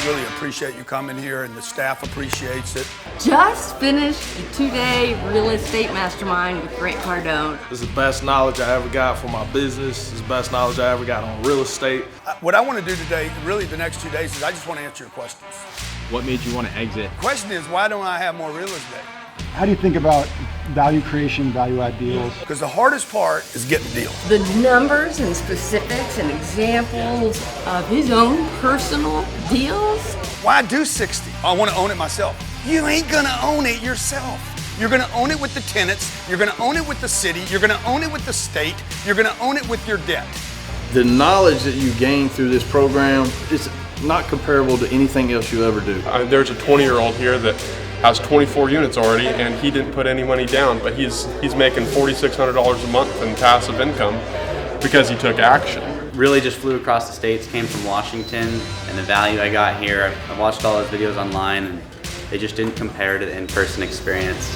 really appreciate you coming here, and the staff appreciates it. Just finished a 2-day real estate mastermind with Grant Cardone. This is the best knowledge I ever got for my business. This is the best knowledge I ever got on real estate. What I want to do today, really the next 2 days, is I just want to answer your questions. What made you want to exit? The question is, why don't I have more real estate? How do you think about value creation, value add deals? Because the hardest part is getting the deal. The numbers and specifics and examples of his own personal deals. Why do 60? I want to own it myself. You ain't gonna own it yourself. You're gonna own it with the tenants, you're gonna own it with the city, you're gonna own it with the state, you're gonna own it with your debt. The knowledge that you gain through this program is not comparable to anything else you ever do. There's a 20-year-old here that has 24 units already, and he didn't put any money down, but he's making $4,600 a month in passive income because he took action. Really just flew across the states, came from Washington, and the value I got here, I watched all his videos online, and they just didn't compare to the in-person experience.